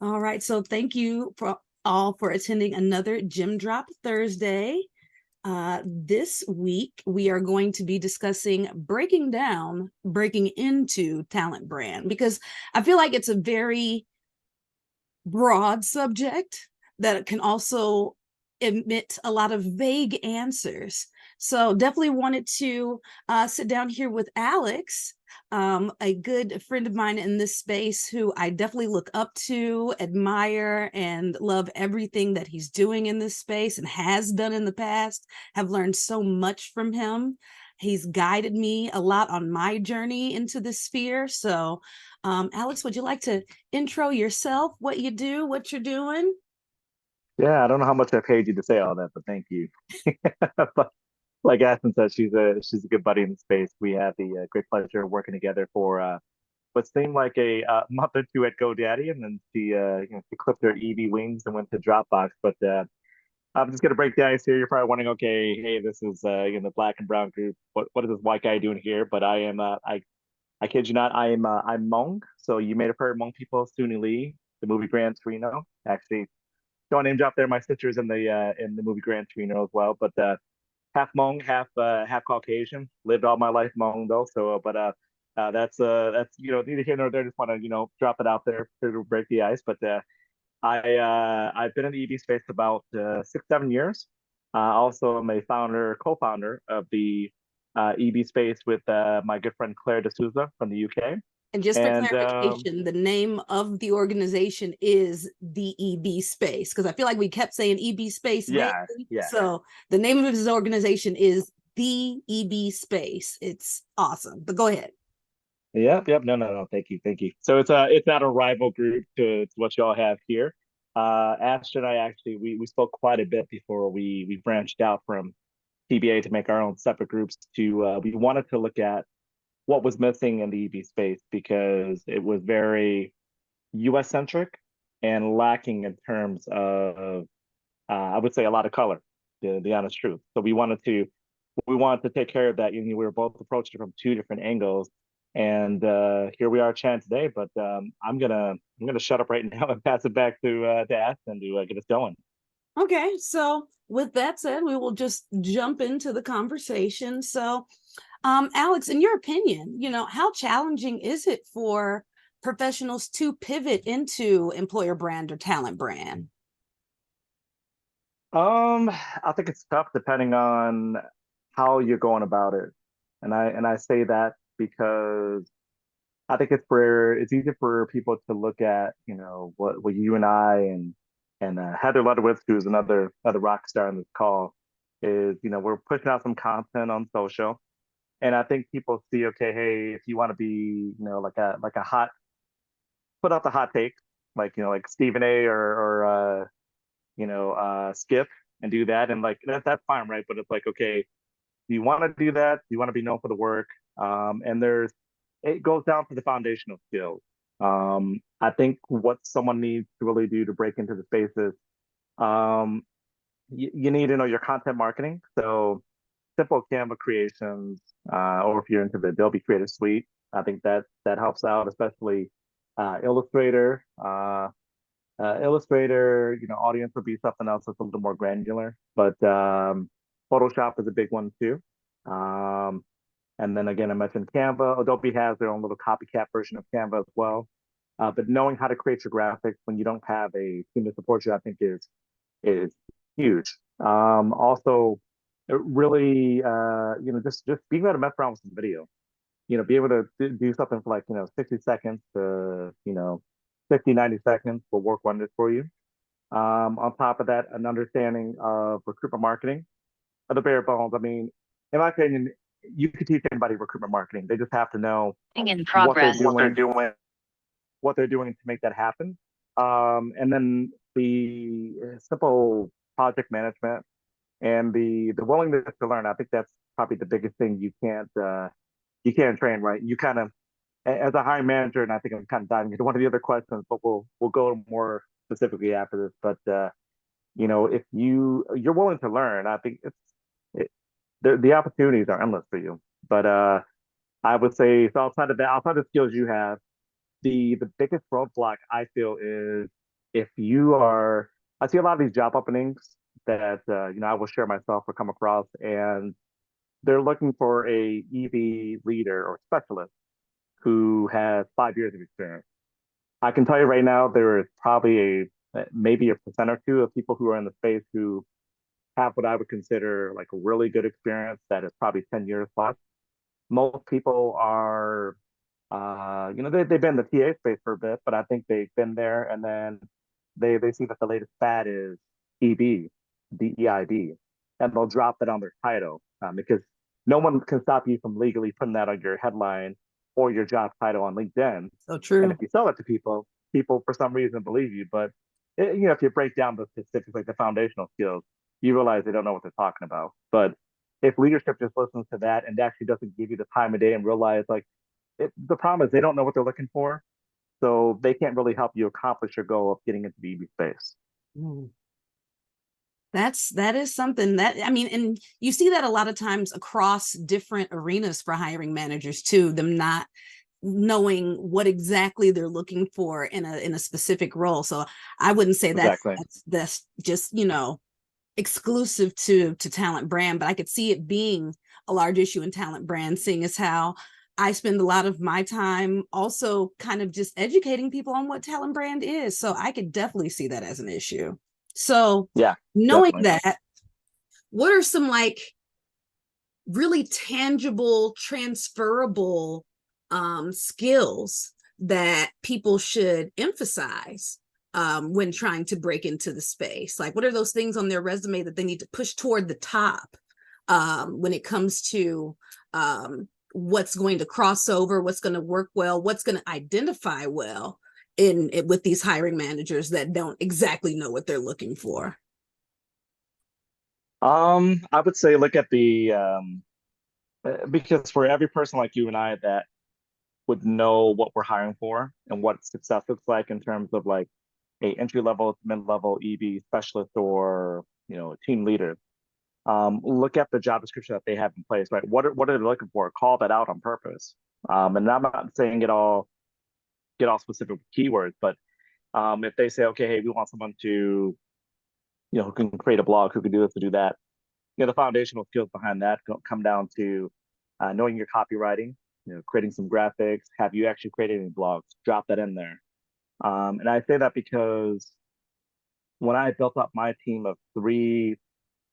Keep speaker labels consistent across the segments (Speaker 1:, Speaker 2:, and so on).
Speaker 1: All right. So thank you for all for attending another Gym Drop Thursday. This week, we are going to be discussing breaking into talent brand, because I feel like it's a very broad subject that can also emit a lot of vague answers. So definitely wanted to sit down here with Alex, a good friend of mine in this space who I definitely look up to, admire, and love everything that he's doing in this space and has done in the past. Have learned so much from him. He's guided me a lot on my journey into this sphere. So, Alex, would you like to intro yourself, what you do, what you're doing?
Speaker 2: Yeah, I don't know how much I paid you to say all that, but thank you. But like Aspen said, she's a good buddy in the space. We had the great pleasure of working together for what seemed like a month or two at GoDaddy, and then she clipped her EV wings and went to Dropbox. But I'm just gonna break the ice here. You're probably wondering, okay, hey, this is the Black and Brown group. What is this white guy doing here? But I kid you not, I'm Hmong. So you may have heard Hmong people, Suni Lee, the movie Gran Torino. Actually, don't name drop there. My sister's in the movie Gran Torino as well, but half Hmong, half Caucasian. Lived all my life Hmong though, so that's neither here nor there. Just want to drop it out there to break the ice. But I've been in the EV space about 6 7 years. Also, I'm a co-founder of the EV space with my good friend Claire D'Souza from the UK.
Speaker 1: And just for
Speaker 2: And
Speaker 1: clarification, the name of the organization is the EB Space, because I feel like we kept saying EB Space mainly.
Speaker 2: yeah, yeah.
Speaker 1: So the name of his organization is the EB Space. It's awesome. But go ahead.
Speaker 2: Yep, yep. No, no, no. Thank you, thank you. So it's not a rival group to what y'all have here. Astor and I actually we spoke quite a bit before we branched out from TBA to make our own separate groups. To We wanted to look at what was missing in the EV space because it was very US centric and lacking in terms of I would say a lot of color. The honest truth. So we wanted to take care of that. We were both approaching it from two different angles, and here we are chatting today. But I'm gonna shut up right now and pass it back to Aston to get us going.
Speaker 1: Okay, so with that said, we will just jump into the conversation. So, Alex, in your opinion, how challenging is it for professionals to pivot into employer brand or talent brand?
Speaker 2: I think it's tough depending on how you're going about it, and I say that because I think it's easy for people to look at what you and I and Heather Ludowitz, who's another rock star in this call, is we're pushing out some content on social, and I think people see, okay, hey, if you want to be like a hot put out the hot take, like Stephen A or Skip, and do that, and like that's fine, right? But it's like, okay, do you want to do that? Do you want to be known for the work? And it goes down to the foundational skills. I think what someone needs to really do to break into the spaces, you need to know your content marketing. So simple Canva creations, or if you're into the Adobe Creative Suite, I think that helps out, especially Illustrator. Illustrator, audience would be something else that's a little more granular, but Photoshop is a big one too. Um, and then again, I mentioned Canva. Adobe has their own little copycat version of Canva as well. But knowing how to create your graphics when you don't have a team to support you, I think is huge. Also, it really, just being able to mess around with some video. Be able to do something for like 60 seconds to 50, 90 seconds will work wonders for you. On top of that, an understanding of recruitment marketing, of the bare bones. I mean, in my opinion, you could teach anybody recruitment marketing. They just have to know
Speaker 3: In
Speaker 2: what they're
Speaker 3: progress.
Speaker 2: doing, what they're doing to make that happen. And then the simple project management and the willingness to learn. I think that's probably the biggest thing you can't train, right? You kind of, as a hiring manager, and I think I'm kind of diving into one of the other questions, but we'll go more specifically after this. But if you're willing to learn, I think it, the opportunities are endless for you. But I would say, so outside of that, outside of the skills you have, the biggest roadblock I feel is if you are, I see a lot of these job openings that I will share myself or come across, and they're looking for a EV leader or specialist who has 5 years of experience. I can tell you right now, there is probably a maybe a percent or two of people who are in the space who have what I would consider like a really good experience that is probably 10 years plus. Most people are, they've been in the TA space for a bit, but I think they've been there and then they see that the latest fad is EB, DEIB, and they'll drop that on their title because no one can stop you from legally putting that on your headline or your job title on LinkedIn.
Speaker 1: So
Speaker 2: And if
Speaker 1: true.
Speaker 2: you sell it to people, people for some reason believe you. But if you break down the specifics, like the foundational skills, you realize they don't know what they're talking about. But if leadership just listens to that and actually doesn't give you the time of day and realize like the problem is they don't know what they're looking for, so they can't really help you accomplish your goal of getting into the EV space.
Speaker 1: Mm. That is something that, I mean, and you see that a lot of times across different arenas for hiring managers too, them not knowing what exactly they're looking for in a specific role. So I wouldn't say
Speaker 2: Exactly.
Speaker 1: that's just, exclusive to talent brand, but I could see it being a large issue in talent brand, seeing as how I spend a lot of my time also kind of just educating people on what talent brand is. So I could definitely see that as an issue. So
Speaker 2: Yeah,
Speaker 1: knowing
Speaker 2: definitely.
Speaker 1: that, what are some like really tangible, transferable skills that people should emphasize when trying to break into the space? Like, what are those things on their resume that they need to push toward the top when it comes to what's going to cross over, what's going to work well, what's going to identify well in with these hiring managers that don't exactly know what they're looking for?
Speaker 2: I would say look at the because for every person like you and I that would know what we're hiring for and what success looks like in terms of like a entry level, mid level EV specialist or team leader. Look at the job description that they have in place, right? What are they looking for? Call that out on purpose. And I'm not saying get all specific keywords, but if they say, okay, hey, we want someone to, who can create a blog, who can do this, to do that, the foundational skills behind that come down to knowing your copywriting, creating some graphics. Have you actually created any blogs? Drop that in there. And I say that because when I built up my team of three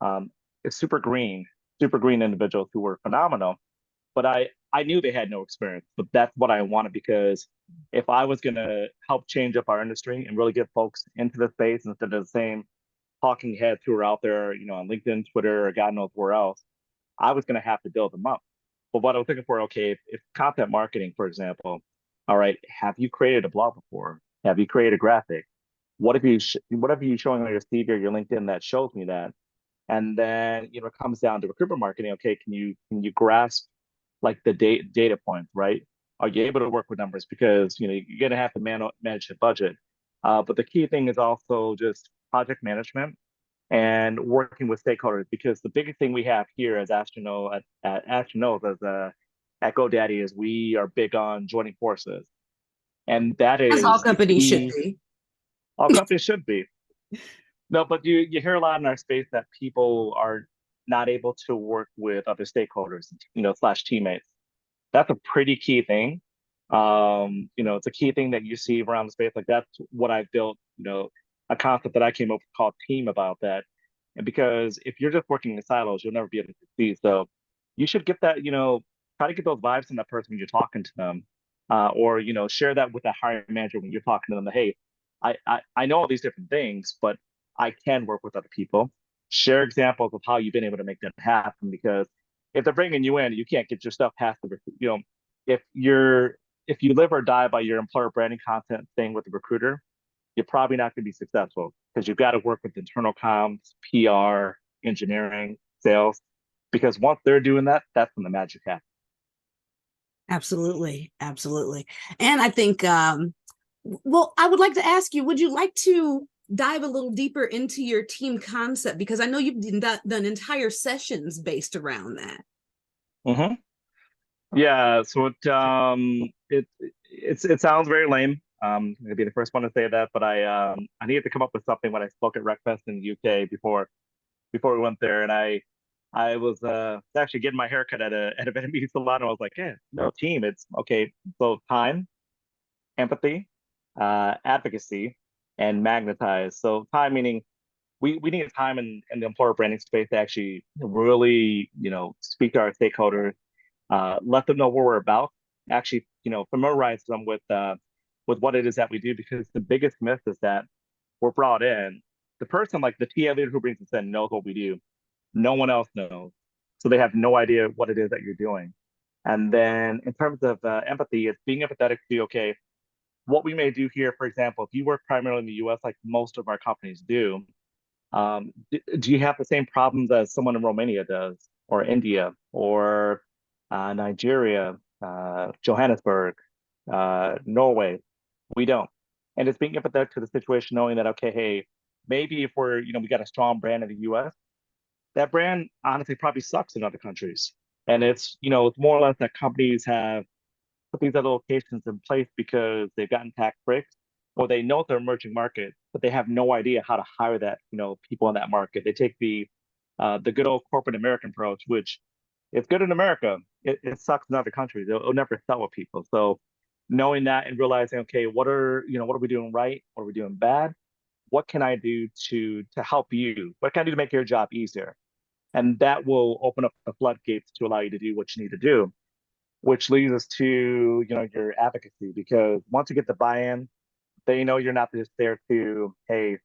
Speaker 2: um, super super green individuals who were phenomenal, but I knew they had no experience, but that's what I wanted because if I was going to help change up our industry and really get folks into the space instead of the same talking heads who are out there, on LinkedIn, Twitter, or God knows where else, I was going to have to build them up. But what I was looking for, okay, if content marketing, for example, all right, have you created a blog before? Have you created a graphic? What have you showing on your CV or your LinkedIn that shows me that? And then it comes down to recruitment marketing. Okay, can you grasp like the data points, right? Are you able to work with numbers? Because you're gonna have to manage the budget. But the key thing is also just project management and working with stakeholders. Because the biggest thing we have here as Astronaut at Astronaut as at GoDaddy is we are big on joining forces, and that
Speaker 1: As all
Speaker 2: is if
Speaker 1: companies should
Speaker 2: we
Speaker 1: be.
Speaker 2: all companies should be. No, but you hear a lot in our space that people are not able to work with other stakeholders, slash teammates. That's a pretty key thing. It's a key thing that you see around the space. Like that's what I built, a concept that I came up with called team about that. And because if you're just working in silos, you'll never be able to succeed. So you should get that, try to get those vibes from that person when you're talking to them. Or, share that with the hiring manager when you're talking to them that, hey, I know all these different things, but I can work with other people. Share examples of how you've been able to make that happen because if they're bringing you in, you can't get your stuff past if you're if you live or die by your employer branding content thing with the recruiter, you're probably not going to be successful because you've got to work with internal comms, PR, engineering, sales, because once they're doing that, that's when the magic happens.
Speaker 1: Absolutely, absolutely. And I think, well, I would like to ask you, would you like to dive a little deeper into your team concept? Because I know you've done entire sessions based around that.
Speaker 2: Mm-hmm. Yeah, so it sounds very lame. I'm gonna be the first one to say that, but I needed to come up with something when I spoke at RecFest in the UK before we went there, and I was actually getting my haircut at a BnB salon. And I was like, yeah, no team. It's okay. So time, empathy, advocacy, and magnetize. So time meaning we need time in the employer branding space to actually really, speak to our stakeholders, let them know what we're about, actually, familiarize them with what it is that we do, because the biggest myth is that we're brought in. The person, like the TA leader who brings us in, knows what we do. No one else knows. So they have no idea what it is that you're doing. And then in terms of empathy, it's being empathetic to, okay, what we may do here, for example, if you work primarily in the US, like most of our companies do, do you have the same problems as someone in Romania does, or India, or Nigeria, Johannesburg, Norway? We don't. And it's being empathetic to the situation, knowing that, okay, hey, maybe if we got a strong brand in the US, that brand honestly probably sucks in other countries. And it's more or less that companies have put these other locations in place because they've gotten tax breaks, or they know they're emerging market, but they have no idea how to hire people in that market. They take the good old corporate American approach, which it's good in America. It sucks in other countries. It'll never sell with people. So knowing that and realizing, okay, what are we doing right? What are we doing bad? What can I do to help you? What can I do to make your job easier? And that will open up the floodgates to allow you to do what you need to do, which leads us to your advocacy, because once you get the buy-in, they know you're not just there to, hey,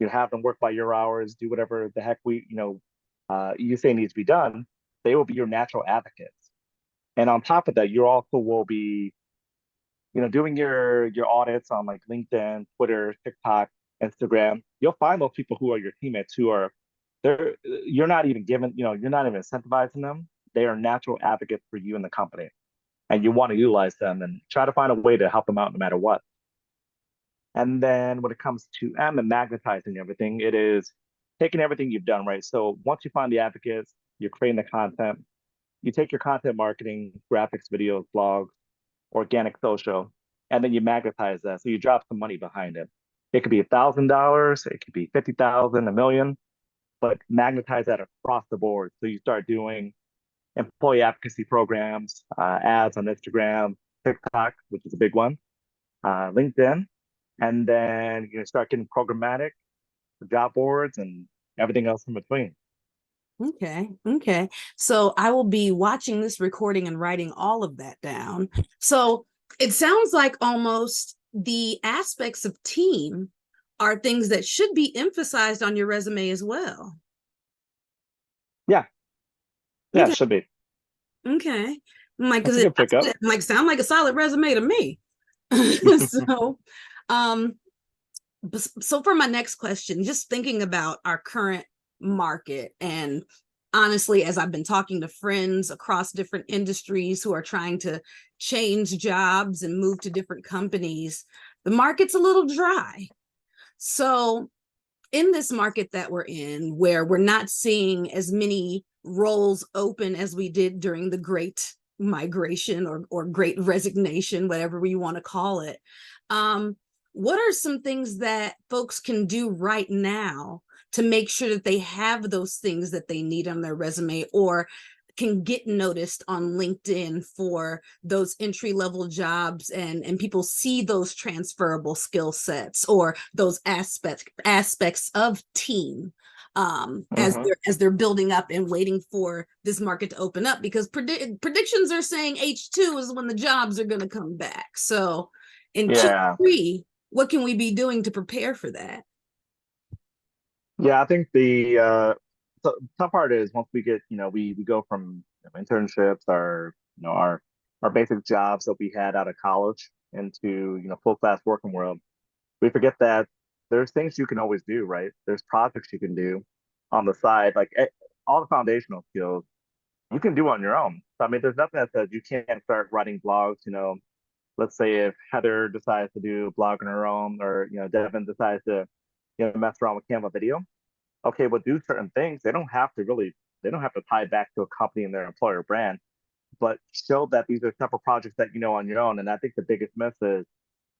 Speaker 2: have them work by your hours, do whatever the heck you say needs to be done. They will be your natural advocates. And on top of that, you also will be doing your audits on like LinkedIn, Twitter, TikTok, Instagram. You'll find those people who are your teammates, who are they're you're not even giving, you're not even incentivizing them. They are natural advocates for you in the company, and you want to utilize them and try to find a way to help them out no matter what. And then when it comes to M and magnetizing everything, it is taking everything you've done, right? So once you find the advocates, you're creating the content, you take your content marketing, graphics, videos, blogs, organic social, and then you magnetize that. So you drop some money behind it. It could be $1,000, it could be 50,000, a million, but magnetize that across the board. So you start doing employee advocacy programs, ads on Instagram, TikTok, which is a big one, LinkedIn, and then start getting programmatic, job boards, and everything else in between.
Speaker 1: Okay. Okay. So I will be watching this recording and writing all of that down. So it sounds like almost the aspects of team are things that should be emphasized on your resume as well.
Speaker 2: Yeah, yeah, it
Speaker 1: Okay.
Speaker 2: should be.
Speaker 1: Okay. I'm like,
Speaker 2: That's
Speaker 1: because
Speaker 2: a
Speaker 1: it
Speaker 2: good pickup.
Speaker 1: like sound like a solid resume to me. So, um, so for my next question, just thinking about our current market, and honestly, as I've been talking to friends across different industries who are trying to change jobs and move to different companies, the market's a little dry. So in this market that we're in, where we're not seeing as many roles open as we did during the Great Migration or Great Resignation, whatever we want to call it, um, what are some things that folks can do right now to make sure that they have those things that they need on their resume, or can get noticed on LinkedIn for those entry level jobs, and people see those transferable skill sets or those aspects of team,
Speaker 2: Mm-hmm.
Speaker 1: as they're building up and waiting for this market to open up, because predictions are saying H2 is when the jobs are going to come back. So in
Speaker 2: Yeah,
Speaker 1: Q3, what can we be doing to prepare for that?
Speaker 2: yeah. I think the tough part is once we get, we go from internships, our basic jobs that we had out of college into full class working world. We forget that there's things you can always do, right? There's projects you can do on the side, like all the foundational skills you can do on your own. So, I mean, there's nothing that says you can't start writing blogs. Let's say if Heather decides to do a blog on her own, or Devin decides to mess around with Canva video. Okay, but do certain things. They don't have to tie back to a company and their employer brand, but show that these are separate projects that you know on your own. And I think the biggest myth is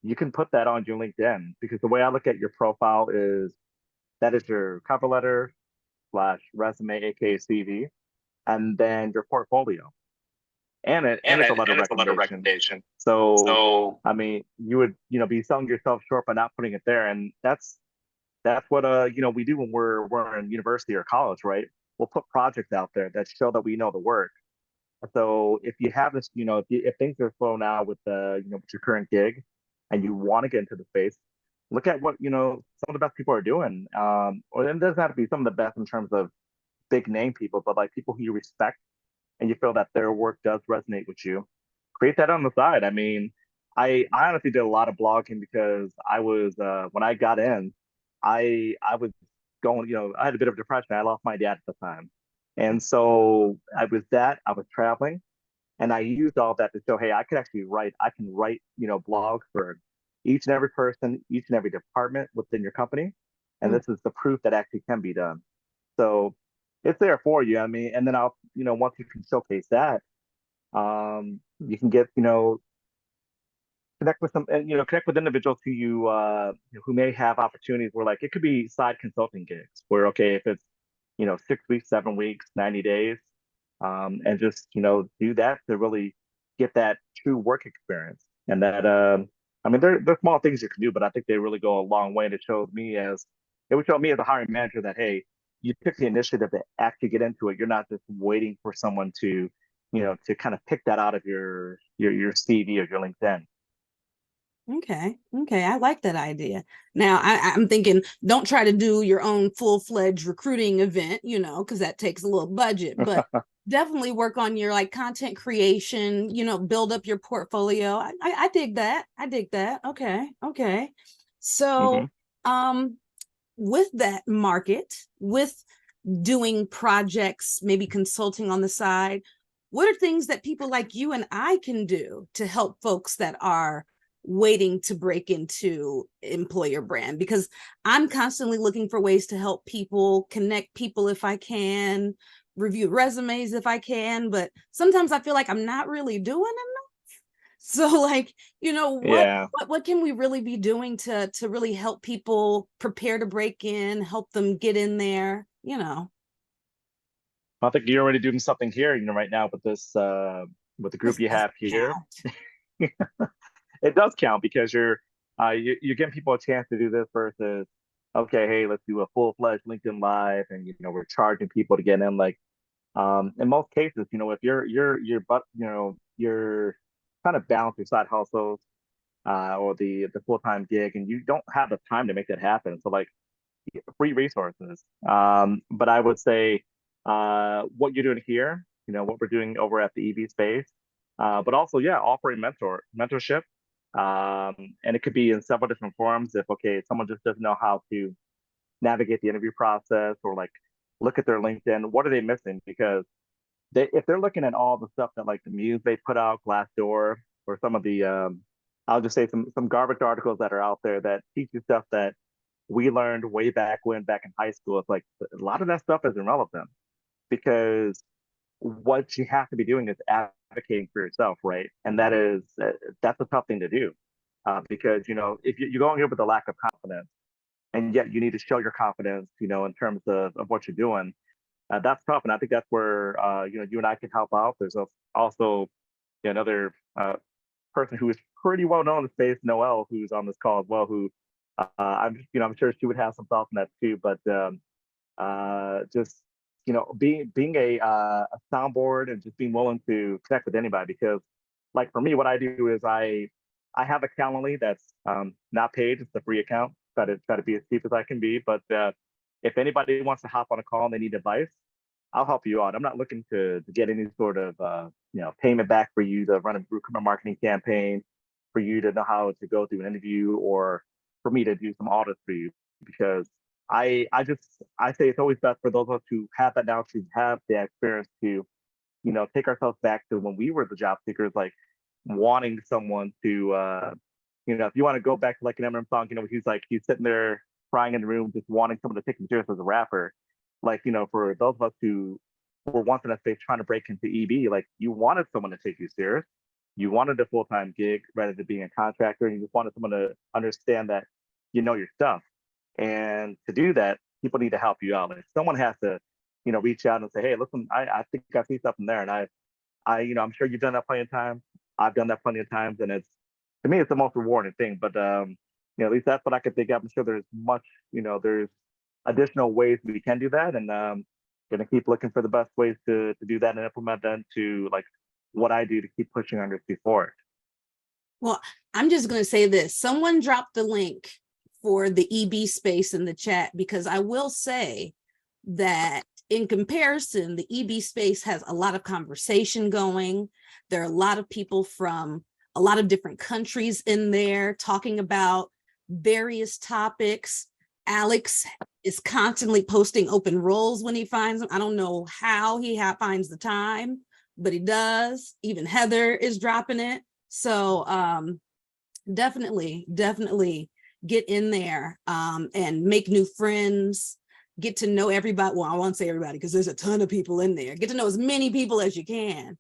Speaker 2: you can put that on your LinkedIn, because the way I look at your profile is that is your cover letter slash resume, aka CV, and then your portfolio, and it's a letter of
Speaker 3: and it's a letter of
Speaker 2: recommendation.
Speaker 3: recommendation.
Speaker 2: So
Speaker 3: So
Speaker 2: I mean, you would, be selling yourself short by not putting it there, and that's what we do when we're in university or college, right? We'll put projects out there that show that we know the work. So if you have this, if things are slow now with with your current gig, and you want to get into the space, look at what some of the best people are doing. Or it doesn't have to be some of the best in terms of big name people, but like people who you respect and you feel that their work does resonate with you. Create that on the side. I mean, I honestly did a lot of blogging because I was when I got in, I was going, I had a bit of depression. I lost my dad at the time. And so I was traveling, and I used all that to show, hey, I can write, blogs for each and every person, each and every department within your company. And
Speaker 1: Mm.
Speaker 2: this is the proof that actually can be done. So it's there for you. I mean, and then once you can showcase that, you can get, connect with connect with individuals who may have opportunities where, like, it could be side consulting gigs where, okay, if it's 6 weeks, 7 weeks, 90 days, and just do that to really get that true work experience. And that I mean, they're small things you can do, but I think they really go a long way. And it would show me as a hiring manager that, hey, you took the initiative to actually get into it. You're not just waiting for someone to kind of pick that out of your CV or your LinkedIn.
Speaker 1: Okay. Okay. I like that idea. Now, I'm thinking don't try to do your own full-fledged recruiting event, because that takes a little budget, but definitely work on your like content creation, build up your portfolio. I dig that. I dig that. Okay. Okay.
Speaker 2: Hmm.
Speaker 1: So, um, with that market, with doing projects, maybe consulting on the side, what are things that people like you and I can do to help folks that are waiting to break into employer brand? Because I'm constantly looking for ways to help people, connect people if I can, review resumes if I can, but sometimes I feel like I'm not really doing enough. So like, what
Speaker 2: Yeah.
Speaker 1: what can we really be doing to really help people prepare to break in, help them get in there?
Speaker 2: I think you're already doing something here, right now with this with the group
Speaker 1: This
Speaker 2: you
Speaker 1: doesn't
Speaker 2: have here.
Speaker 1: count.
Speaker 2: It does count because you're giving people a chance to do this versus, okay, hey, let's do a full-fledged LinkedIn live, and we're charging people to get in. Like, in most cases, if you're kind of balance your side hustles, or the full-time gig, and you don't have the time to make that happen. So, like, free resources. But I would say what you're doing here, what we're doing over at the EB space, but also, yeah, offering mentorship. And it could be in several different forms. If, okay, someone just doesn't know how to navigate the interview process, or like look at their LinkedIn, what are they missing? Because if they're looking at all the stuff that, like, the Muse they put out, Glassdoor, or some of the I'll just say some garbage articles that are out there that teach you stuff that we learned way back in high school. It's like a lot of that stuff is irrelevant, because what you have to be doing is advocating for yourself, right? And that's a tough thing to do, because if you're going here with a lack of confidence, and yet you need to show your confidence, in terms of what you're doing. That's tough, and I think that's where you and I can help out. There's also another person who is pretty well known in the space, Noelle, who's on this call as well, who I'm sure she would have some thoughts on that too. But just being a soundboard, and just being willing to connect with anybody, because, like, for me, what I do is I have a Calendly that's not paid. It's a free account. Try to be as cheap as I can be. But if anybody wants to hop on a call and they need advice, I'll help you out. I'm not looking to get any sort of payment back for you to run a recruitment marketing campaign, for you to know how to go through an interview, or for me to do some audits for you. Because I say it's always best for those of us who have that now, to have the experience to take ourselves back to when we were the job seekers, like wanting someone to if you want to go back to, like, an Eminem song, he's sitting there crying in the room, just wanting someone to take him serious as a rapper. Like, for those of us who were once in that space trying to break into EB, like, you wanted someone to take you serious. you wanted a full-time gig rather than being a contractor, and you just wanted someone to understand that you know your stuff. And to do that, people need to help you out. Like someone has to, reach out and say, hey, listen, I think I see something there. And I'm sure you've done that plenty of times. I've done that plenty of times. And to me, it's the most rewarding thing. But, at least that's what I could think of. I'm sure there's additional ways we can do that. And going to keep looking for the best ways to do that and implement that to like what I do to keep pushing on this before.
Speaker 1: Well, I'm just going to say this. Someone dropped the link for the EB space in the chat, because I will say that in comparison, the EB space has a lot of conversation going. There are a lot of people from a lot of different countries in there talking about various topics. Alex is constantly posting open roles when he finds them. I don't know how he finds the time, but he does. Even Heather is dropping it. So definitely get in there and make new friends, get to know everybody. Well, I won't say everybody because there's a ton of people in there. Get to know as many people as you can.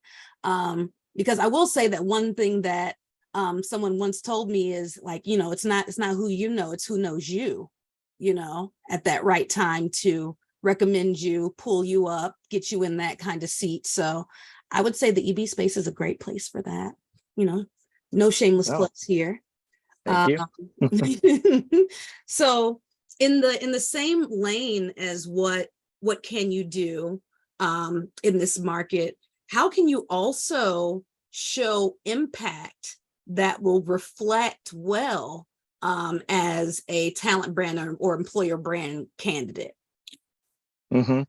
Speaker 1: Because I will say that one thing that someone once told me is like, it's not who you know, it's who knows you, at that right time to recommend you, pull you up, get you in that kind of seat. So I would say the EB space is a great place for that. No shameless
Speaker 2: No,
Speaker 1: plugs here.
Speaker 2: thank you.
Speaker 1: So in the same lane as what can you do in this market, how can you also show impact that will reflect well as a talent brand or employer brand candidate?
Speaker 2: Mm-hmm.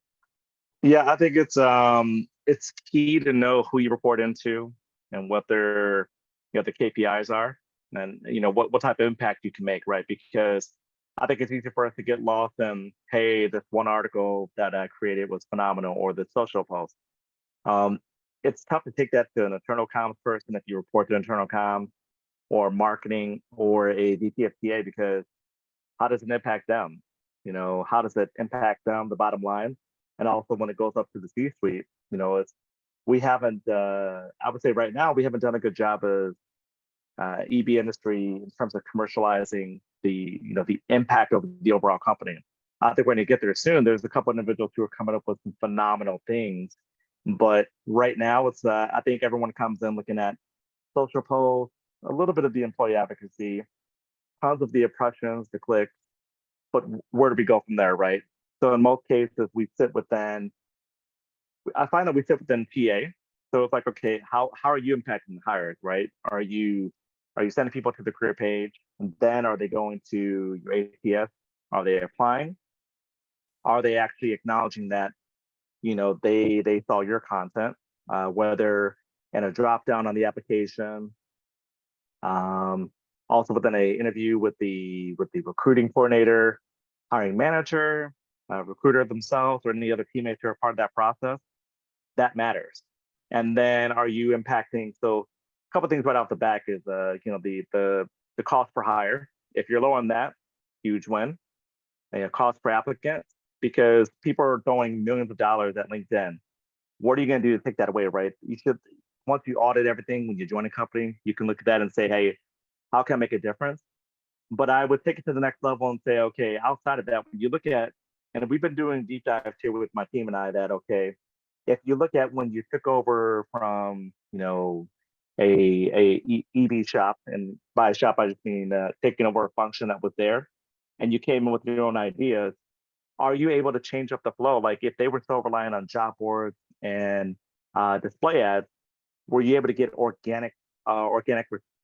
Speaker 2: Yeah, I think it's key to know who you report into and what their the KPIs are, and what type of impact you can make, right? Because I think it's easy for us to get lost in, hey, this one article that I created was phenomenal, or the social post. It's tough to take that to an internal comms person if you report to internal comms or marketing or a VP of TA, because how does it impact them? How does it impact them, the bottom line? And also when it goes up to the C-suite, we haven't, I would say right now, we haven't done a good job of EB industry in terms of commercializing the impact of the overall company. I think we're going to get there soon. There's a couple of individuals who are coming up with some phenomenal things, but right now it's I think everyone comes in looking at social posts, a little bit of the employee advocacy, tons of the impressions, the clicks, but where do we go from there, right? So in most cases, I find that we sit within TA. So it's like, okay, how are you impacting the hires, right? Are you sending people to the career page, and then are they going to your ATS? Are they applying? Are they actually acknowledging that they saw your content, whether in a drop down on the application, also within a interview with the recruiting coordinator, hiring manager, recruiter themselves, or any other teammates who are part of that process? That matters. And then are you impacting? So a couple of things right off the back is the cost per hire. If you're low on that, huge win. And cost per applicant, because people are throwing millions of dollars at LinkedIn. What are you going to do to take that away, right? You should, once you audit everything when you join a company, you can look at that and say, hey, how can I make a difference? But I would take it to the next level and say, okay, outside of that, when you look at, and we've been doing deep dives here with my team and I, that, okay, if you look at when you took over from, a EB shop, and by shop, I just mean taking over a function that was there, and you came in with your own ideas, are you able to change up the flow? Like if they were so reliant on job boards and display ads, were you able to get organic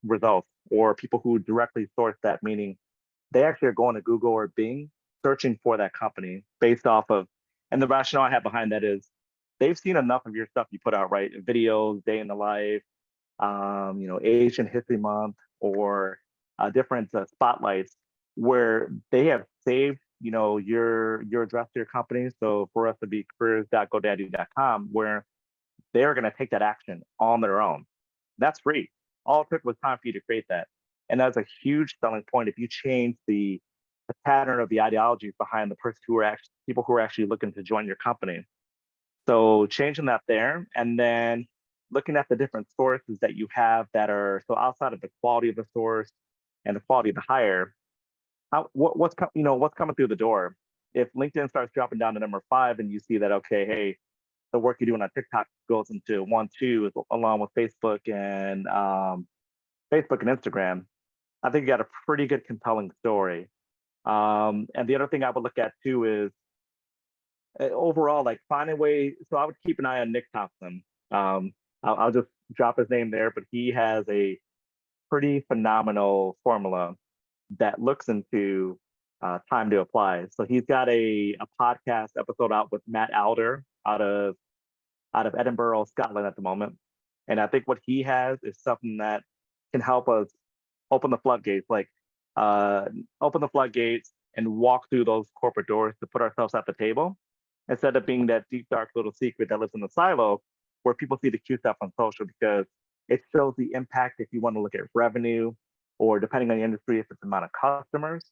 Speaker 2: results, or people who directly source that, meaning they actually are going to Google or Bing searching for that company based off of, and the rationale I have behind that is they've seen enough of your stuff you put out, right? Videos, day in the life, Asian History Month, or different spotlights where they have saved, your address to your company. So for us to be careers.godaddy.com, where they're going to take that action on their own. That's free. All it took was time for you to create that. And that's a huge selling point if you change the pattern of the ideologies behind the people who are actually looking to join your company. So changing that there, and then looking at the different sources that you have that are so outside of the quality of the source and the quality of the hire, what's coming through the door. If LinkedIn starts dropping down to number 5 and you see that, okay, hey, the work you're doing on TikTok goes into 1, 2 along with Facebook and Instagram, I think you got a pretty good compelling story. And the other thing I would look at too is overall, like find a way. So I would keep an eye on Nick Thompson. I'll just drop his name there, but he has a pretty phenomenal formula that looks into time to apply. So he's got a podcast episode out with Matt Alder out of Edinburgh, Scotland at the moment. And I think what he has is something that can help us open the floodgates, open the floodgates and walk through those corporate doors to put ourselves at the table instead of being that deep, dark little secret that lives in the silo where people see the cute stuff on social because it shows the impact if you want to look at revenue or depending on the industry, if it's the amount of customers,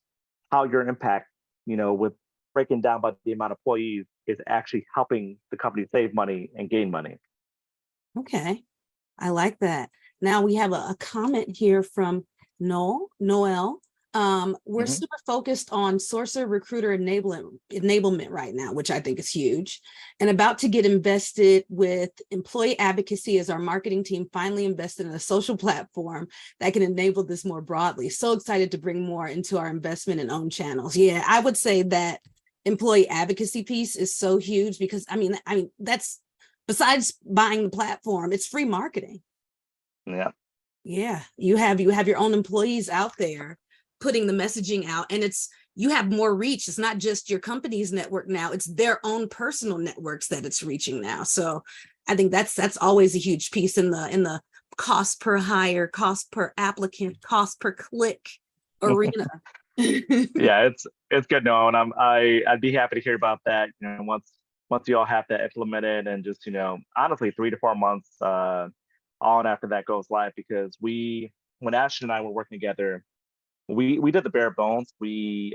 Speaker 2: how your impact, with breaking down by the amount of employees is actually helping the company save money and gain money.
Speaker 1: Okay, I like that. Now we have a comment here from Noel. We're
Speaker 2: Mhm.
Speaker 1: super focused on sourcer recruiter enablement right now, which I think is huge, and about to get invested with employee advocacy as our marketing team finally invested in a social platform that can enable this more broadly. So excited to bring more into our investment and own channels. Yeah, I would say that employee advocacy piece is so huge because I mean that's besides buying the platform, it's free marketing.
Speaker 2: Yeah.
Speaker 1: Yeah, you have your own employees out there putting the messaging out, and you have more reach. It's not just your company's network now, it's their own personal networks that it's reaching now. So I think that's always a huge piece in the cost per hire, cost per applicant, cost per click arena.
Speaker 2: Yeah, it's good knowing. I'd be happy to hear about that. Once you all have that implemented and just honestly 3 to 4 months on after that goes live because when Ashton and I were working together, we did the bare bones. There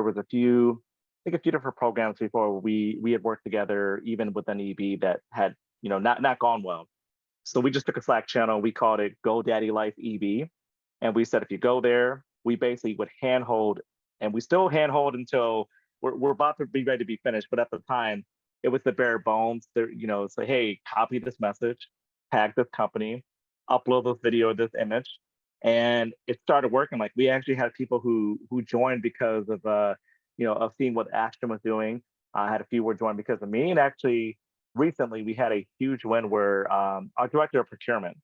Speaker 2: was a few different programs before we had worked together even with NEB that had not gone well. So we just took a Slack channel. We called it GoDaddy Life EB, and we said if you go there, we basically would handhold, and we still handhold until we're about to be ready to be finished. But at the time, it was the bare bones. There, say, hey, copy this message, tag this company, upload this video, this image, and it started working. Like we actually had people who joined because of of seeing what Ashton was doing. I had a few who joined because of me, and actually recently we had a huge win where our director of procurement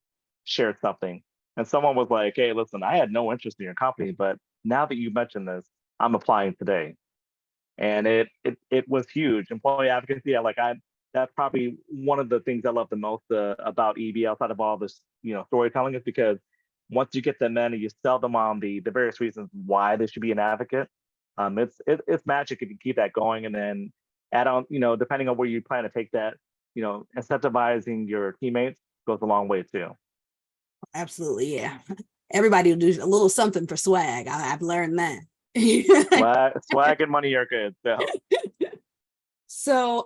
Speaker 2: shared something, and someone was like, "Hey, listen, I had no interest in your company, but now that you mentioned this, I'm applying today." And it was huge. Employee advocacy, that's probably one of the things I love the most about EB outside of all this storytelling is because once you get them in and you sell them on the various reasons why they should be an advocate, it's magic if you keep that going and then add on depending on where you plan to take that, incentivizing your teammates goes a long way too.
Speaker 1: Absolutely, yeah. Everybody will do a little something for swag. I've learned that.
Speaker 2: Swag and money are good.
Speaker 1: So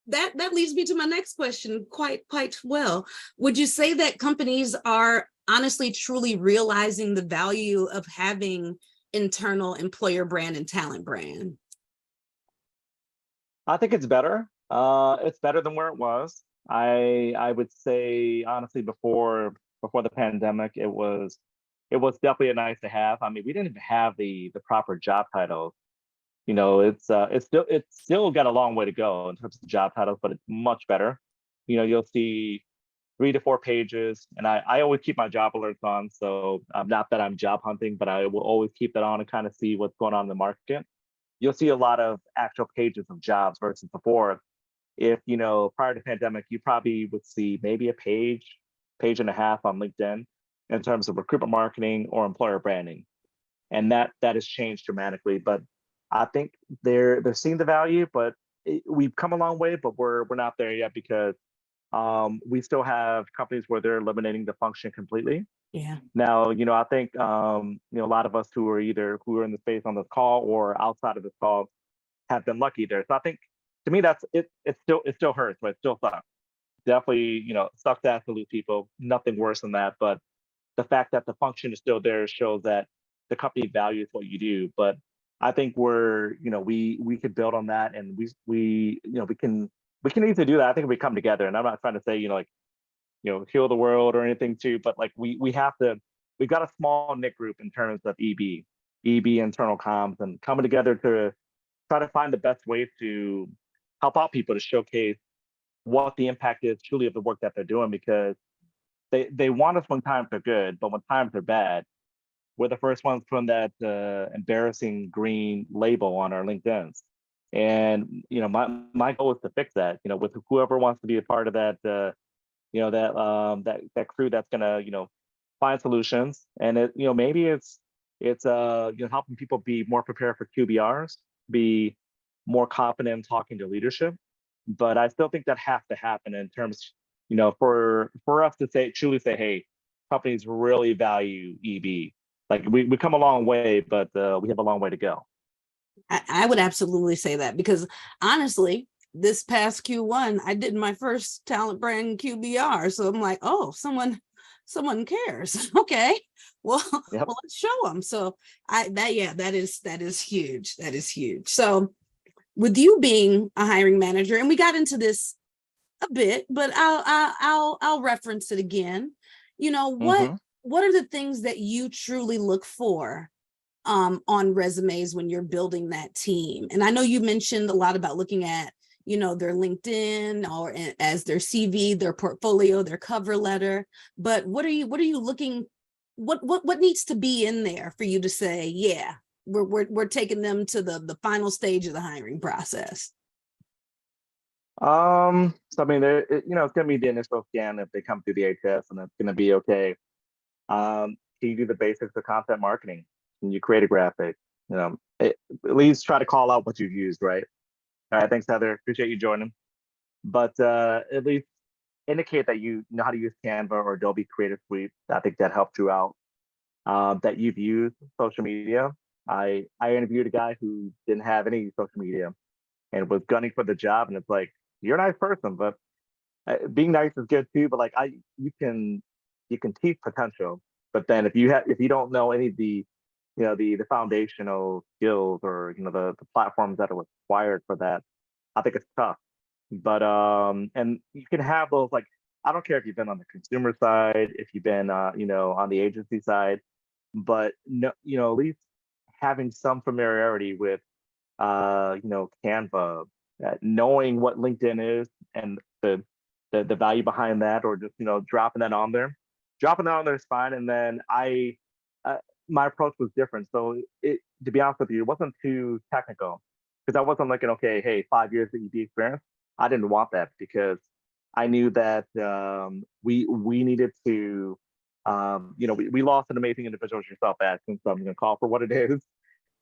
Speaker 1: that leads me to my next question quite well. Would you say that companies are honestly truly realizing the value of having internal employer brand and talent brand?
Speaker 2: I think it's better. It's better than where it was. I would say honestly before the pandemic, it was definitely a nice to have. I mean, we didn't even have the proper job titles. It's still got a long way to go in terms of job titles, but it's much better. You'll see 3 to 4 pages, and I always keep my job alerts on. So not that I'm job hunting, but I will always keep that on and kind of see what's going on in the market. You'll see a lot of actual pages of jobs versus before. If prior to pandemic, you probably would see maybe a page and a half on LinkedIn in terms of recruitment marketing or employer branding, and that has changed dramatically. But I think they're seeing the value, but we've come a long way, but we're not there yet because we still have companies where they're eliminating the function completely.
Speaker 1: Yeah.
Speaker 2: Now, I think a lot of us who are in the space on this call or outside of this call have been lucky there. So I think to me that's it. It still hurts, but it still sucks. definitely, sucks to have to lose people. Nothing worse than that. But the fact that the function is still there shows that the company values what you do. But I think we could build on that, and we can easily do that. I think if we come together, and I'm not trying to say like heal the world or anything too, but like we have to. We've got a small knit group in terms of EB internal comms, and coming together to try to find the best way to help out people to showcase what the impact is truly of the work that they're doing, because they want us when times are good, but when times are bad, we're the first ones putting that embarrassing green label on our LinkedIn's. And my goal is to fix that. With whoever wants to be a part of that, that crew that's gonna find solutions. And maybe it's helping people be more prepared for QBRs, be more confident in talking to leadership. But I still think that has to happen in terms, for us to truly say, hey, companies really value EB. Like we come a long way, but we have a long way to go.
Speaker 1: I would absolutely say that, because honestly, this past Q1, I did my first talent brand QBR. So I'm like, oh, someone cares. Okay, well,
Speaker 2: Yep.
Speaker 1: well, let's show them. So that is huge. That is huge. So with you being a hiring manager, and we got into this a bit, but I'll reference it again.
Speaker 2: Hmm.
Speaker 1: What are the things that you truly look for on resumes when you're building that team? And I know you mentioned a lot about looking at their LinkedIn or as their CV, their portfolio, their cover letter. But what are you looking? What needs to be in there for you to say, yeah, we're taking them to the final stage of the hiring process?
Speaker 2: So I mean, it's gonna be the initial scan if they come through the HS, and it's gonna be okay. Can you do the basics of content marketing? Can you create a graphic? At least try to call out what you've used, right? All right, thanks, Heather. Appreciate you joining. But at least indicate that you know how to use Canva or Adobe Creative Suite. I think that helped you out. That you've used social media. I interviewed a guy who didn't have any social media and was gunning for the job, and it's like, you're a nice person, but being nice is good too. But like you can teach potential, but then if you don't know any of the foundational skills, or the platforms that are required for that, I think it's tough. But and you can have those, like, I don't care if you've been on the consumer side, if you've been on the agency side, but no, at least having some familiarity with Canva, knowing what LinkedIn is, and the value behind that, or just dropping that on there. Dropping that on there is fine. And then uh, my approach was different. So to be honest with you, it wasn't too technical, because I wasn't looking, okay, hey, 5 years of ED experience. I didn't want that, because I knew that we needed to, we lost an amazing individual as yourself, Ashton, so I'm going to call for what it is.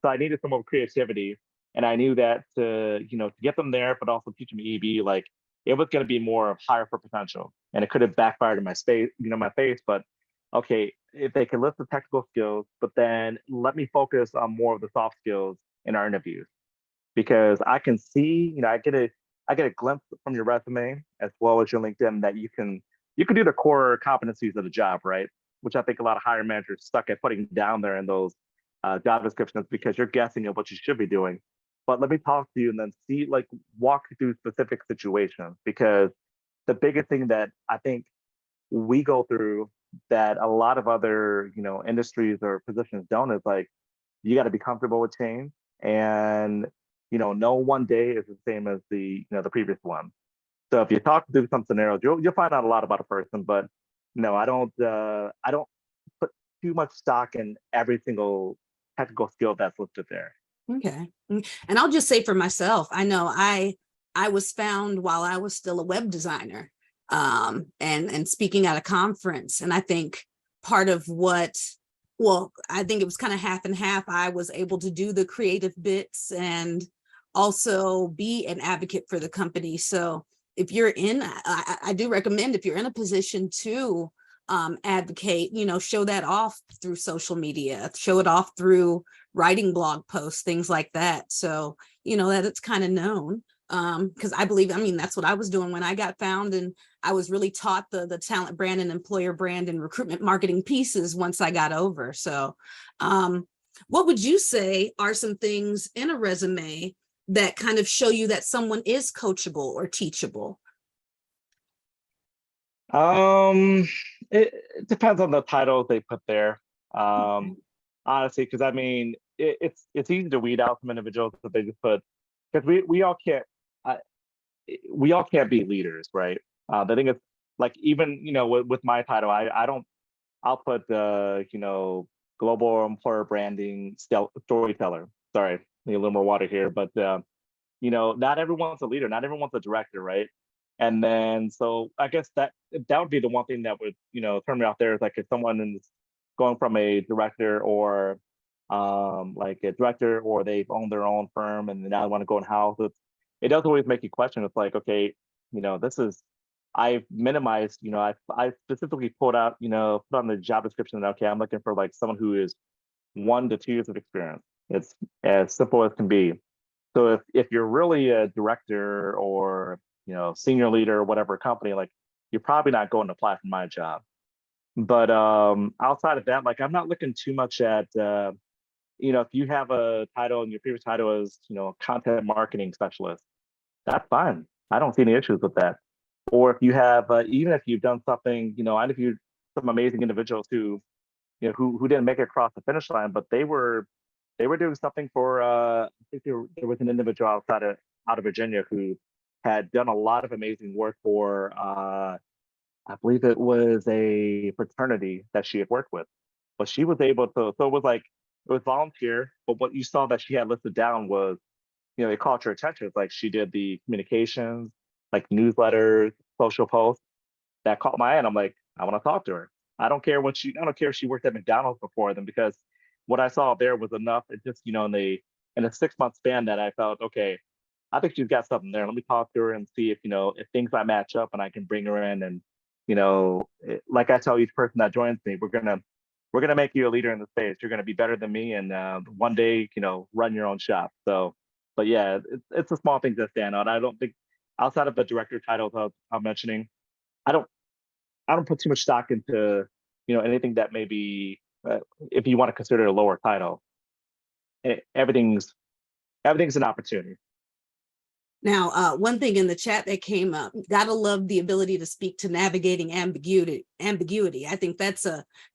Speaker 2: So I needed some more creativity, and I knew that to get them there, but also teach them EB, like it was going to be more of higher for potential, and it could have backfired in my face. But okay, if they can list the technical skills, but then let me focus on more of the soft skills in our interviews, because I can see, I get a glimpse from your resume as well as your LinkedIn that you can do the core competencies of the job, right? Which I think a lot of hiring managers stuck at putting down there in those job descriptions, because you're guessing at what you should be doing. But let me talk to you and then see, like, walk you through specific situations, because the biggest thing that I think we go through that a lot of other industries or positions don't is, like, you got to be comfortable with change, and no one day is the same as the previous one. So if you talk through some scenarios, you'll find out a lot about a person. But no, I don't put too much stock in every single technical skill that's listed there.
Speaker 1: Okay. And I'll just say for myself, I know I was found while I was still a web designer, and speaking at a conference. And I think part of I think it was kind of half and half. I was able to do the creative bits and also be an advocate for the company. So if you're I do recommend, if you're in a position to advocate, show that off through social media, show it off through writing blog posts, things like that. So, that it's kind of known. Because I believe, I mean, that's what I was doing when I got found, and I was really taught the talent brand and employer brand and recruitment marketing pieces once I got over. So what would you say are some things in a resume that kind of show you that someone is coachable or teachable?
Speaker 2: Um, it depends on the titles they put there.
Speaker 1: Okay.
Speaker 2: Um, Honestly, because I mean, it's easy to weed out some individuals that they just put because uh, we all can't be leaders, right? The thing is, like even with my title, I don't I'll put global employer branding storyteller. Sorry, need a little more water here, but not everyone's a leader, not everyone's a director, right? And then so I guess that would be the one thing that would turn me off there is like if someone is going from a director or like a director or they've owned their own firm and now they want to go in house. It does always make you question. It's like, okay, this is I've minimized, I specifically put on the job description that okay, I'm looking for like someone who is 1 to 2 years of experience. It's as simple as can be. So if you're really a director or senior leader or whatever company, like you're probably not going to apply for my job. But outside of that, like I'm not looking too much at if you have a title and your previous title is content marketing specialist, that's fine. I don't see any issues with that. Or if you have even if you've done something, I interviewed some amazing individuals who didn't make it across the finish line, but they were doing something for I think there was an individual out of Virginia who had done a lot of amazing work for I believe it was a fraternity that she had worked with. But she was able to so it was like it was volunteer, but what you saw that she had listed down was, it caught your attention. It's like she did the communications, like newsletters, social posts that caught my eye. And I'm like, I want to talk to her. I don't care if she worked at McDonald's before them because what I saw there was enough. It just, in a 6 month span that I felt, okay, I think she's got something there. Let me talk to her and see if things might match up and I can bring her in. And, like I tell each person that joins me, we're gonna make you a leader in the space. You're gonna be better than me, and one day, run your own shop. So, but yeah, it's the small things that stand out. I don't think outside of the director titles I'm mentioning, I don't I don't put too much stock into anything that maybe if you want to consider a lower title. Everything's an opportunity.
Speaker 1: Now, one thing in the chat that came up, gotta love the ability to speak to navigating ambiguity. I think that's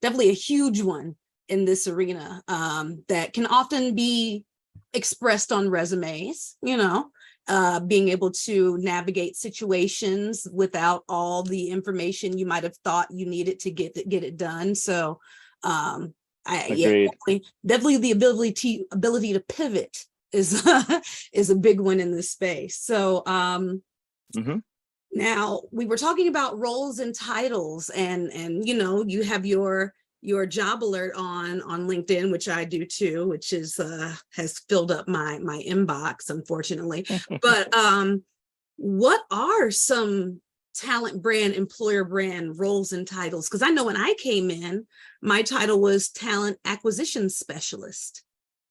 Speaker 1: definitely a huge one in this arena, that can often be expressed on resumes, being able to navigate situations without all the information you might have thought you needed to get it done. So yeah,
Speaker 2: Agreed.
Speaker 1: definitely the ability to pivot is is a big one in this space. So
Speaker 2: Hmm.
Speaker 1: now we were talking about roles and titles, and you have your job alert on LinkedIn, which I do too, which is has filled up my inbox, unfortunately. But what are some talent brand, employer brand roles and titles? Because I know when I came in, my title was talent acquisition specialist.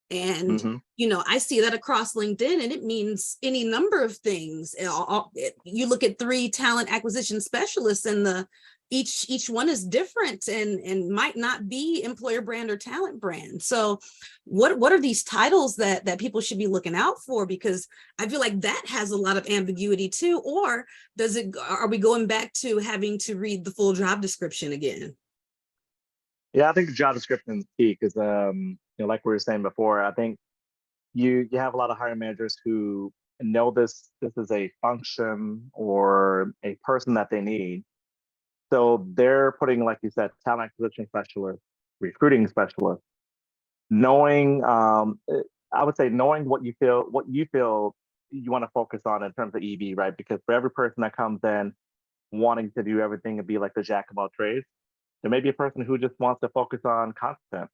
Speaker 1: And
Speaker 2: Hmm.
Speaker 1: I see that across LinkedIn, and it means any number of things. You look at 3 talent acquisition specialists, and each one is different and might not be employer brand or talent brand. So what are these titles that people should be looking out for? Because I feel like that has a lot of ambiguity too. Or are we going back to having to read the full job description again?
Speaker 2: Yeah, I think job description is key because like we were saying before, I think you have a lot of hiring managers who know this is a function or a person that they need. So they're putting, like you said, talent acquisition specialist, recruiting specialist, knowing I would say knowing what you feel you want to focus on in terms of EB, right? Because for every person that comes in wanting to do everything and be like the jack of all trades, there may be a person who just wants to focus on content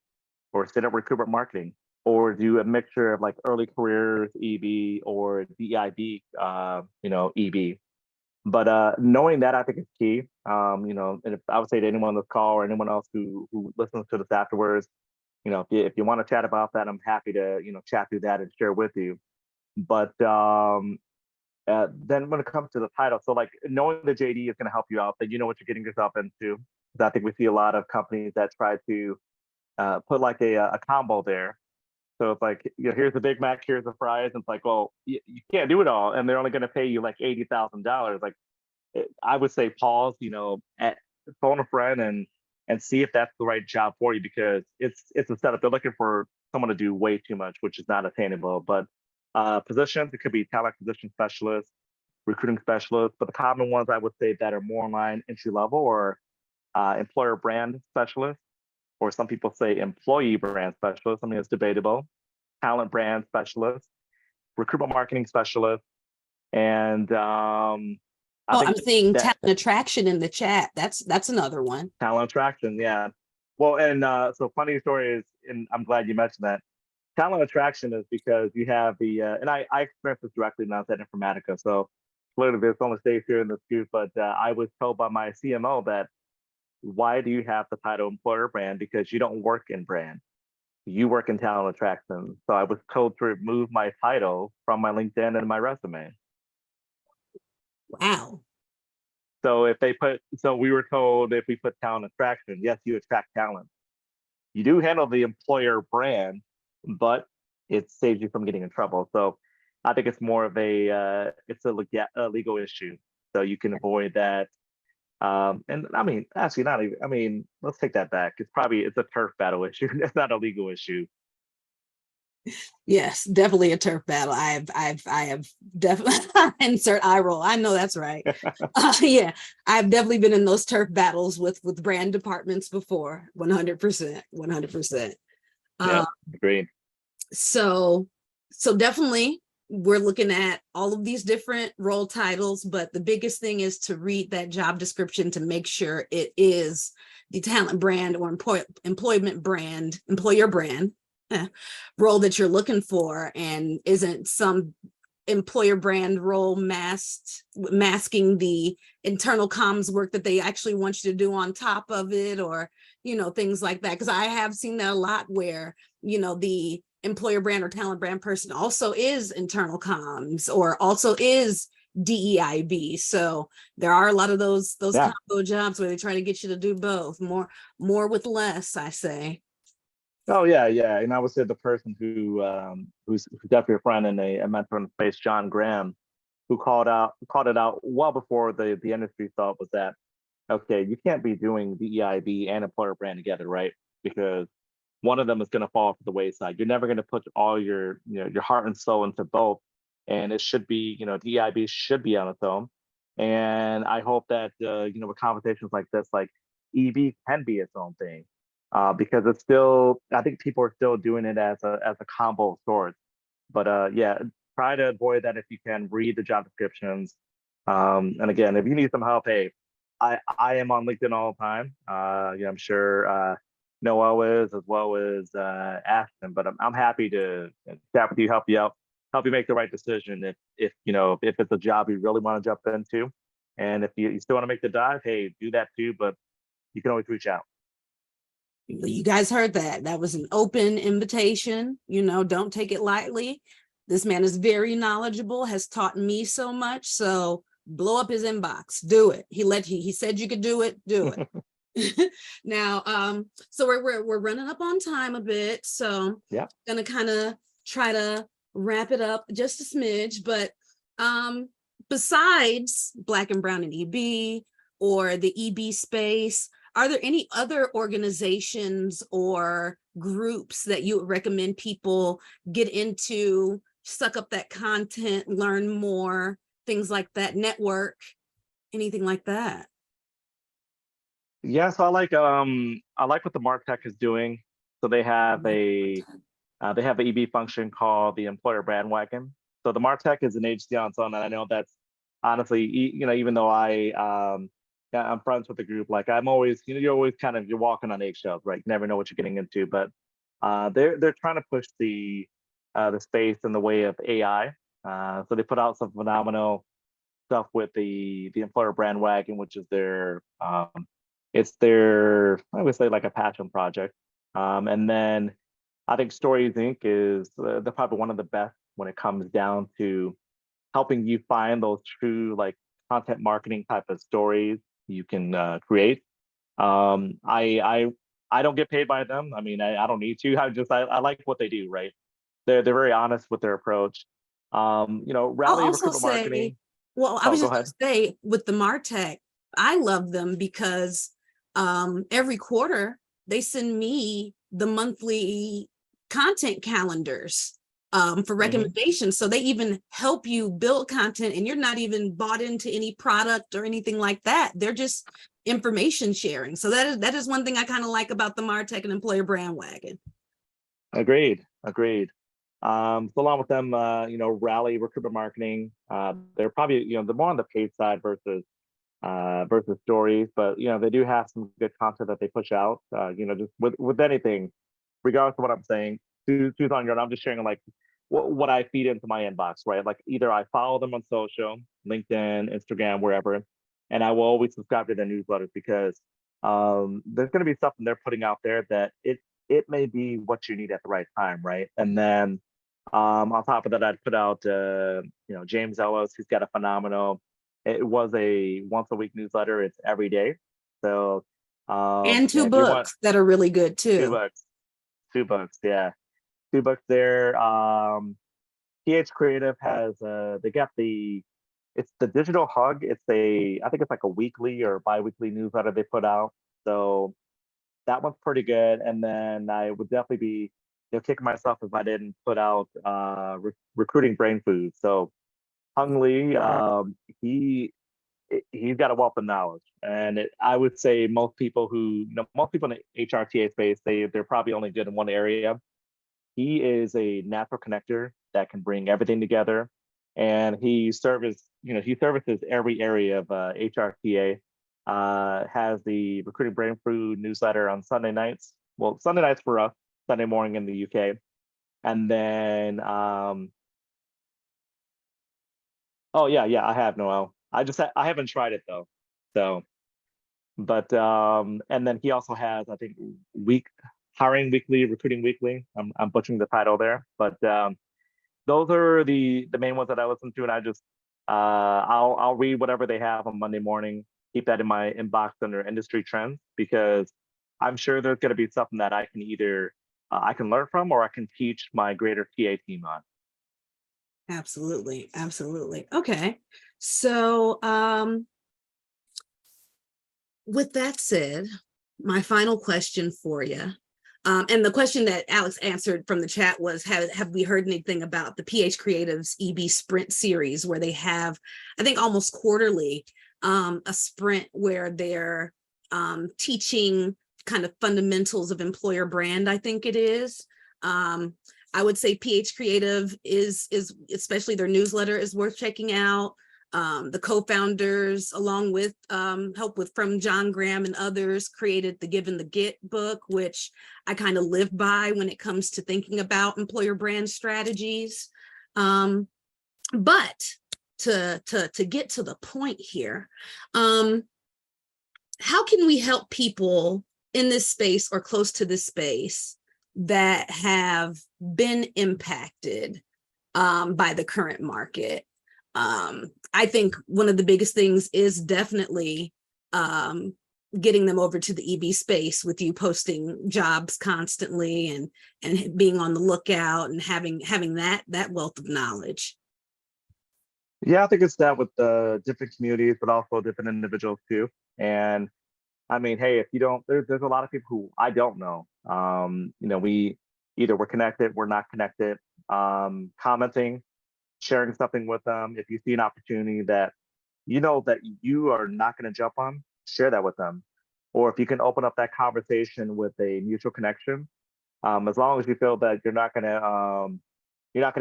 Speaker 2: or set up recruitment marketing or do a mixture of like early careers EB or DIB, EB. But knowing that I think is key. And if I would say to anyone on this call or anyone else who listens to this afterwards, if you want to chat about that, I'm happy to chat through that and share with you. But Then when it comes to the title, so like knowing the JD is going to help you out, that you know what you're getting yourself into. 'Cause I think we see a lot of companies that try to put like a combo there. So it's like, here's the Big Mac, here's the fries. And it's like, well, you can't do it all, and they're only going to pay you like $80,000. Like, I would say pause, phone a friend and see if that's the right job for you, because it's a setup. They're looking for someone to do way too much, which is not attainable. But positions, it could be talent acquisition specialist, recruiting specialist, but the common ones I would say that are more online entry level, or employer brand specialist, or some people say employee brand specialist. I mean, it's debatable. Talent brand specialist, recruitment marketing specialist, and I
Speaker 1: Oh,
Speaker 2: think
Speaker 1: I'm seeing
Speaker 2: that
Speaker 1: talent attraction in the chat. That's another one.
Speaker 2: talent attraction, yeah. Well, and so funny story is, and I'm glad you mentioned that. Talent attraction is because you have and I experienced this directly when I was at Informatica. So clearly there's only stays here in the scoop, but I was told by my CMO that, why do you have the title employer brand? Because you don't work in brand, you work in talent attraction. So I was told to remove my title from my LinkedIn and my resume.
Speaker 1: Wow.
Speaker 2: So we were told, if we put talent attraction, yes, you attract talent. You do handle the employer brand, but it saves you from getting in trouble. So I think it's more of a legal issue. So you can avoid that. And I mean, actually, not even. I mean, let's take that back. It's a turf battle issue. It's not a legal issue.
Speaker 1: Yes, definitely a turf battle. I have definitely insert eye roll. I know that's right. Yeah, I've definitely been in those turf battles with brand departments before. 100%, 100%.
Speaker 2: Yeah, agreed.
Speaker 1: So definitely we're looking at all of these different role titles, but the biggest thing is to read that job description to make sure it is the talent brand or employment brand, employer brand role that you're looking for, and isn't some employer brand role masking the internal comms work that they actually want you to do on top of it, or things like that. Because I have seen that a lot, where the employer brand or talent brand person also is internal comms or also is DEIB. So there are a lot of those
Speaker 2: Yeah.
Speaker 1: combo jobs where they try to get you to do both. More with less, I say.
Speaker 2: Oh yeah, yeah. And I would say the person who's definitely a friend and a mentor in the space, John Graham, who called it out well before the industry thought, was that, okay, you can't be doing the EIB and employer brand together, right? Because one of them is going to fall off the wayside. You're never going to put all your heart and soul into both, and it should be, the EIB should be on its own. And I hope that with conversations like this, like EB can be its own thing, because it's still, I think people are still doing it as a combo of sorts. But yeah, try to avoid that if you can. Read the job descriptions. And again, if you need some help, hey, I am on LinkedIn all the time. I'm sure Noel is, as well as Ashton. But I'm happy to chat with you, help you out, help you make the right decision if it's a job you really want to jump into. And if you still want to make the dive, hey, do that too. But you can always reach out.
Speaker 1: You guys heard that. That was an open invitation. Don't take it lightly. This man is very knowledgeable, has taught me so much. So blow up his inbox. Do it. He said you could do it. Do it. Now, so we're running up on time a bit. So
Speaker 2: Yeah.
Speaker 1: gonna kind of try to wrap it up just a smidge. But besides Black and Brown and EB, or the EB space, are there any other organizations or groups that you would recommend people get into, suck up that content, learn more, things like that, network, anything like that?
Speaker 2: Yeah, so I like what the Martech is doing. So they have a EB function called the Employer Bandwagon. So the Martech is an agency on its own, and I know that's honestly, even though yeah, I'm friends with the group, like I'm always, you're always you're walking on eggshells, right? You never know what you're getting into. But they're trying to push the space in the way of AI. So they put out some phenomenal stuff with the Employer Bandwagon, which is I would say, like a passion project. And then I think Stories Inc. is they're probably one of the best when it comes down to helping you find those true like content marketing type of stories you can create. Um, I I I don't get paid by them. I mean, I don't need to. I like what they do, right? They're very honest with their approach.
Speaker 1: I'll
Speaker 2: Rally
Speaker 1: also
Speaker 2: recruitment
Speaker 1: say,
Speaker 2: marketing.
Speaker 1: well, I
Speaker 2: Oh,
Speaker 1: was
Speaker 2: go
Speaker 1: just
Speaker 2: ahead.
Speaker 1: going to say with the MarTech, I love them because every quarter they send me the monthly content calendars for
Speaker 2: Hmm.
Speaker 1: recommendations. So they even help you build content and you're not even bought into any product or anything like that. They're just information sharing. So that is one thing I kind of like about the MarTech and Employer Brand Wagon.
Speaker 2: Agreed. Agreed. So along with them, Rally recruitment marketing, they're probably, they're more on the paid side versus stories, but they do have some good content that they push out. Just with anything, regardless of what I'm saying, choose on your own. I'm just sharing like what I feed into my inbox, right? Like either I follow them on social, LinkedIn, Instagram, wherever, and I will always subscribe to their newsletters because there's going to be something they're putting out there that it may be what you need at the right time, right? And then on top of that, I'd put out James Ellis, who's got a phenomenal. It was a once a week newsletter. It's every day. So
Speaker 1: And two
Speaker 2: if you want
Speaker 1: books that are really good
Speaker 2: two
Speaker 1: too.
Speaker 2: bucks, 2 bucks, yeah, 2 bucks there. PH Creative has they got it's the digital hug. I think it's like a weekly or bi-weekly newsletter they put out. So that one's pretty good. And then I would definitely be kicking myself if I didn't put out recruiting brain food. So Hung Lee, he he's got a wealth of knowledge, and I would say most people in the HRTA space, they're probably only good in one area. He is a natural connector that can bring everything together, and he services every area of HRTA. Has the recruiting brain food newsletter on Sunday nights. Well, Sunday nights for us, Sunday morning in the UK, and then oh yeah, I have Noel. I haven't tried it though. So, but and then he also has I think week hiring weekly, recruiting weekly. I'm butchering the title there, but those are the main ones that I listen to, and I just I'll read whatever they have on Monday morning. Keep that in my inbox under industry trends because I'm sure there's going to be something that I can either I can learn from or I can teach my greater TA team on.
Speaker 1: Absolutely. Absolutely. Okay. So, with that said, my final question for you, and the question that Alex answered from the chat was, have we heard anything about the PH Creatives EB Sprint series where they have, I think almost quarterly, a sprint where they're teaching kind of fundamentals of employer brand, I think it is. I would say PH Creative is especially their newsletter is worth checking out. The co-founders, along with help with from John Graham and others, created the Give and the Get book, which I kind of live by when it comes to thinking about employer brand strategies. But to get to the point here, how can we help people in this space or close to this space that have been impacted by the current market? I think one of the biggest things is definitely getting them over to the EB space with you posting jobs constantly and being on the lookout and having that wealth of knowledge.
Speaker 2: Yeah, I think it's that with the different communities, but also different individuals too. And I mean, hey, if you don't, there's a lot of people who I don't know. We either we're connected, we're not connected. Commenting, sharing something with them. If you see an opportunity that that you are not going to jump on, share that with them. Or if you can open up that conversation with a mutual connection, as long as you feel that you're not gonna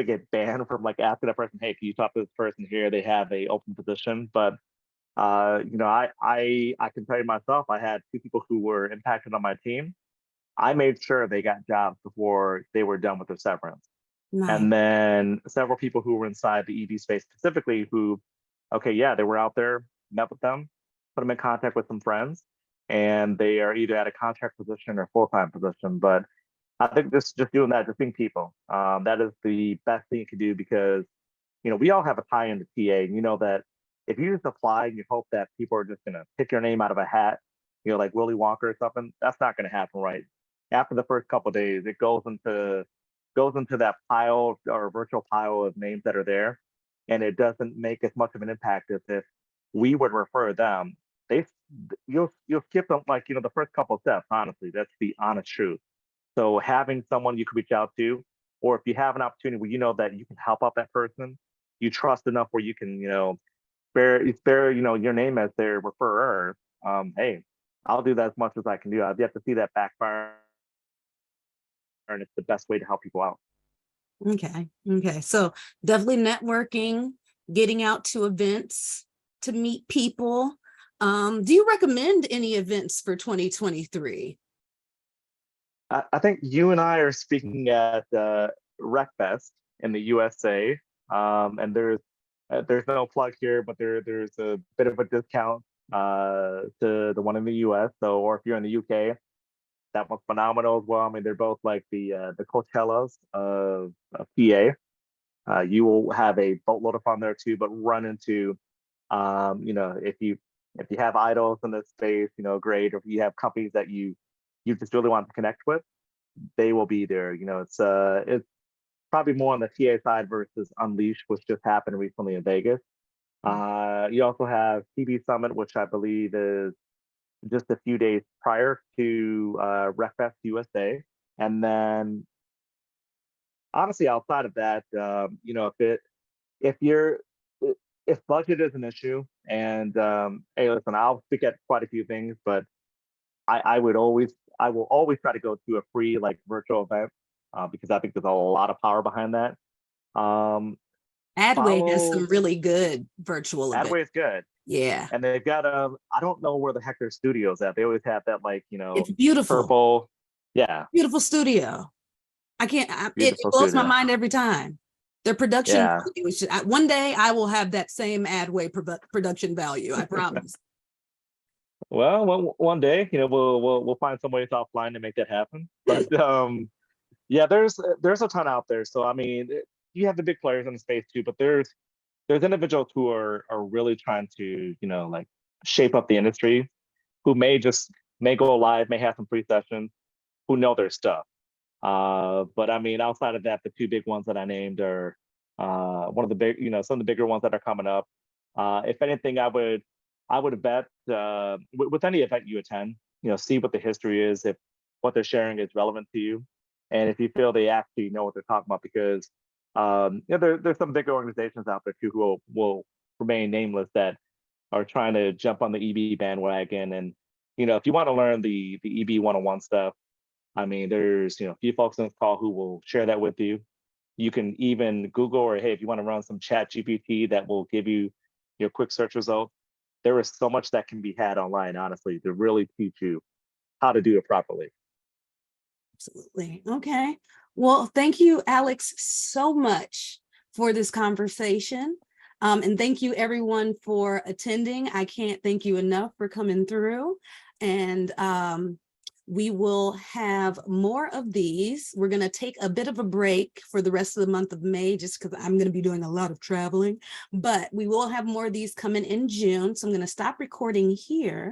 Speaker 2: get banned from like asking that person, hey, can you talk to this person here? They have a open position. But I can tell you myself, I had 2 people who were impacted on my team. I made sure they got jobs before they were done with their severance.
Speaker 1: Nice.
Speaker 2: And then several people who were inside the ED space specifically who, okay, yeah, they were out there, met with them, put them in contact with some friends, and they are either at a contract position or full-time position. But I think just doing that, just being people, that is the best thing you can do because we all have a tie into TA, and you know that if you just apply and you hope that people are just gonna pick your name out of a hat, like Willy Wonka or something, that's not gonna happen, right? After the first couple of days, it goes into that pile or virtual pile of names that are there, and it doesn't make as much of an impact as if we would refer them. They you'll skip them, like the first couple of steps. Honestly, that's the honest truth. So having someone you can reach out to, or if you have an opportunity where you know that you can help out that person, you trust enough where you can, spare, your name as their referrer. Hey, I'll do that as much as I can do. I've yet to see that backfire, and it's the best way to help people out.
Speaker 1: Okay. Okay. So definitely networking, getting out to events to meet people. Do you recommend any events for 2023?
Speaker 2: I think you and I are speaking at RecFest in the USA, and there's no plug here, but there's a bit of a discount to the one in the US. So, or if you're in the UK, that one's phenomenal as well. I mean, they're both like the Coachellas of PA. You will have a boatload of fun there too, but run into, if you have idols in this space, great. Or if you have companies that you just really want to connect with, they will be there. It's probably more on the TA side versus Unleash, which just happened recently in Vegas. You also have TV Summit, which I believe is just a few days prior to RecFest USA. And then honestly, outside of that, if you're if budget is an issue, and hey, listen, I'll speak at quite a few things, but I will always try to go to a free like virtual event, because I think there's a lot of power behind that. Um,
Speaker 1: Adway has some
Speaker 2: Follow
Speaker 1: really good virtual events.
Speaker 2: Adway is good,
Speaker 1: Yeah.
Speaker 2: and they've got I don't know where the heck their studio's at. They always have that like
Speaker 1: It's beautiful.
Speaker 2: purple, yeah,
Speaker 1: Beautiful studio. It
Speaker 2: beautiful
Speaker 1: blows my
Speaker 2: studio.
Speaker 1: mind every time. Their production
Speaker 2: Yeah.
Speaker 1: value is one day I will have that same Adway production value. I promise.
Speaker 2: Well, one day, we'll find some ways offline to make that happen. But yeah, there's a ton out there. So I mean, you have the big players in the space too, but there's individuals who are really trying to, like shape up the industry, who may go live, may have some free sessions, who know their stuff. But I mean, outside of that, the two big ones that I named are one of the big, some of the bigger ones that are coming up. If anything, I would bet with any event you attend, see what the history is, if what they're sharing is relevant to you, and if you feel they actually know what they're talking about, because there's some big organizations out there too who will remain nameless that are trying to jump on the EB bandwagon. And if you want to learn the EB 101 stuff, I mean, there's a few folks on this call who will share that with you. You can even Google, or hey, if you want to run some Chat GPT, that will give you your quick search results. There is so much that can be had online, honestly, to really teach you how to do it properly.
Speaker 1: Absolutely. Okay. Well, thank you, Alex, so much for this conversation. And thank you, everyone, for attending. I can't thank you enough for coming through. And we will have more of these. We're going to take a bit of a break for the rest of the month of May, just because I'm going to be doing a lot of traveling. But we will have more of these coming in June. So I'm going to stop recording here.